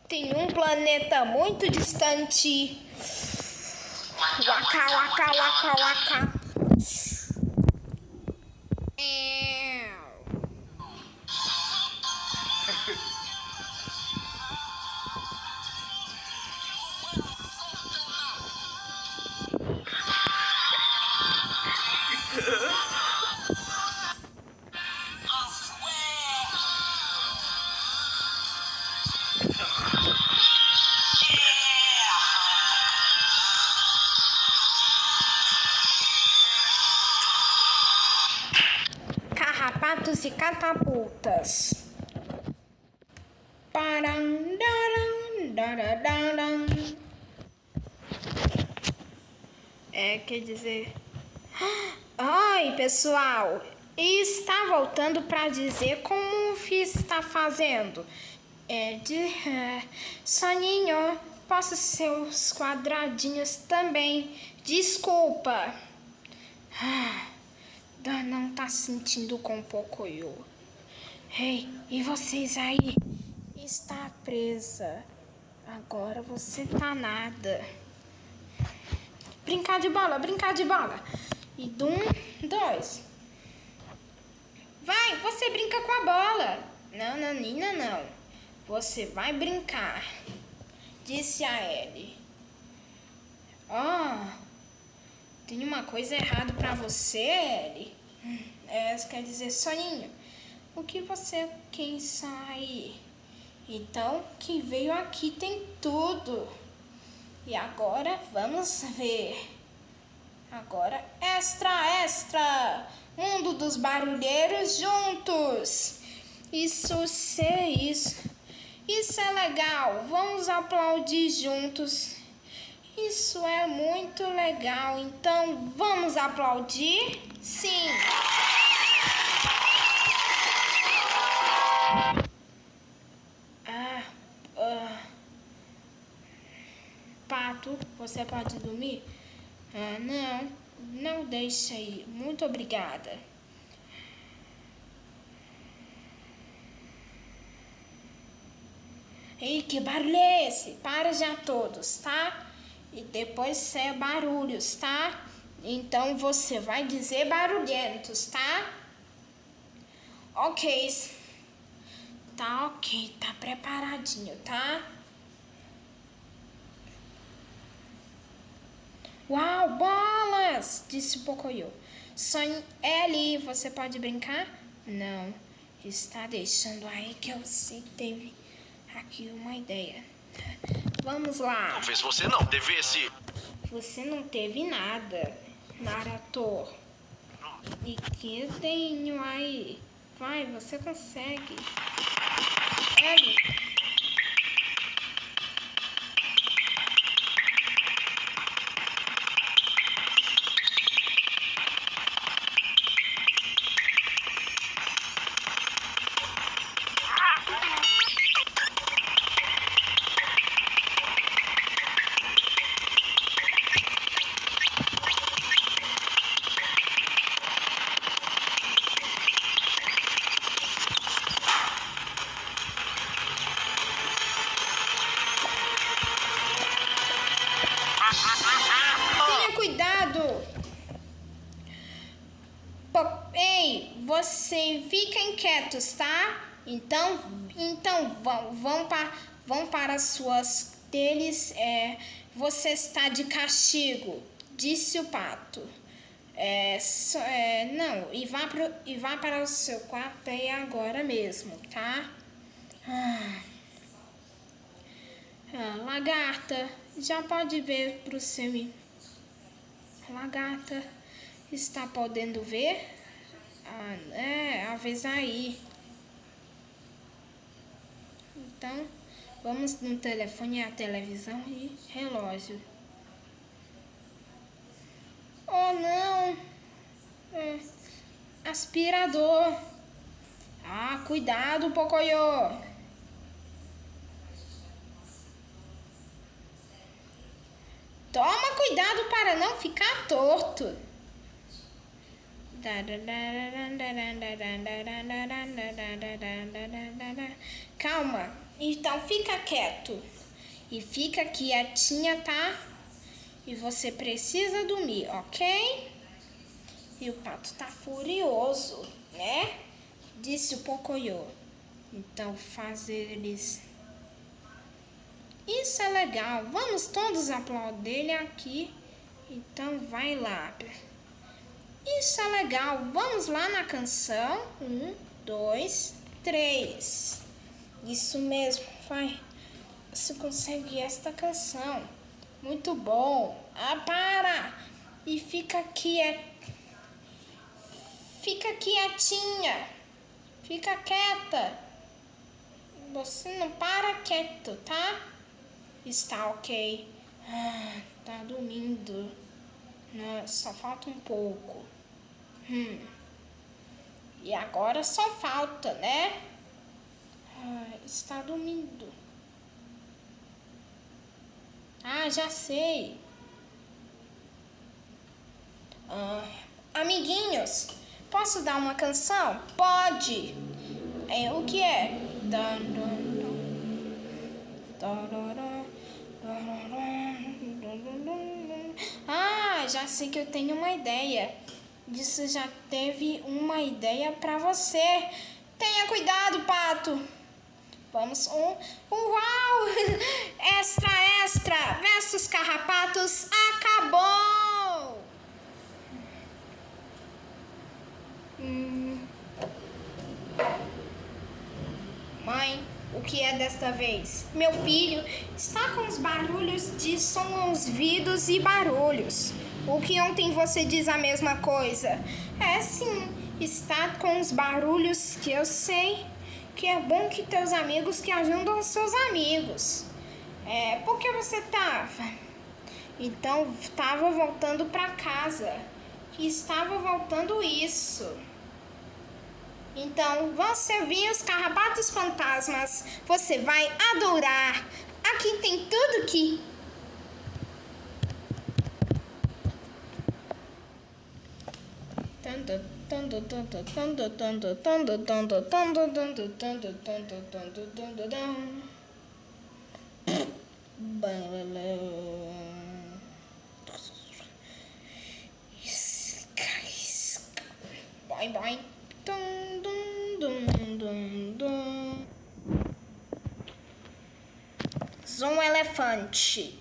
Tem um planeta muito distante. Waka, waka, waka, waka. Carrapatos e catapultas. Quer dizer... Oi, pessoal. Está voltando para dizer como o Fizz está fazendo. Soninho, posso seus quadradinhos também. Desculpa. Não tá sentindo com Pocoyo. Ei, e vocês aí? Está presa. Agora você tá nada. Brincar de bola, brincar de bola. E dois. Vai, você brinca com a bola. Não, Nanina, não. Você vai brincar, disse a Ellie. Tem uma coisa errada pra você, Ellie. Isso quer dizer, Soninho, o que você quer sair? Então, quem veio aqui tem tudo. E agora, vamos ver. Agora, extra! Mundo dos barulheiros juntos. Isso é legal. Vamos aplaudir juntos. Isso é muito legal. Então, vamos aplaudir? Sim. Pato, você pode dormir? Não deixa aí. Muito obrigada. Ei, que barulho é esse? Para já todos, tá? E depois é barulhos, tá? Então você vai dizer barulhentos, tá? Ok. Tá ok, tá preparadinho, tá? Uau, bolas! Disse o Pocoyo. Ellie, você pode brincar? Não, está deixando aí que eu sei que teve aqui uma ideia. Vamos lá. Talvez você não devesse. Você não teve nada, Naruto. E que tenho aí? Vai, você consegue. Ellie. Tenha cuidado. Você fiquem quietos, tá? Então vão para suas deles. Você está de castigo, disse o pato. Não, e vá para o seu quarto aí agora mesmo, tá? Lagarta, já pode ver pro seu... Lagarta, está podendo ver? Avisa aí. Então, vamos no telefone, a televisão e relógio. Oh, não! Aspirador. Cuidado, Pocoyo. Toma cuidado para não ficar torto. Calma, Então fica quieto. E fica quietinha, tá? E você precisa dormir, ok? E o pato tá furioso, né? Disse o Pocoyo. Então fazer eles... Isso é legal. Vamos todos aplaudir ele aqui. Então vai lá. Isso é legal. Vamos lá na canção. 1, 2, 3. Isso mesmo. Vai. Você consegue esta canção. Muito bom. Ah, para. E fica quietinha. Fica quieta. Você não para quieto, tá? Está ok. Ah, tá dormindo. Não, só falta um pouco. E agora só falta, né? Ah, está dormindo. Ah, já sei. Amiguinhos, posso dar uma canção? Pode. O que é? Ah, já sei que eu tenho uma ideia. Disso já teve uma ideia pra você. Tenha cuidado, pato. Vamos, uau! Extra, extra! Versus carrapatos acabou! Mãe, o que é desta vez? Meu filho está com os barulhos de sons, vidros e barulhos. O que ontem você diz a mesma coisa? É sim, está com os barulhos que eu sei. Que é bom que teus amigos que ajudam os seus amigos. Por que você tava? Então, estava voltando para casa. Que estava voltando isso. Então, você viu os carrapatos fantasmas. Você vai adorar. Aqui tem tudo que... Boing, boing. Sou um elefante.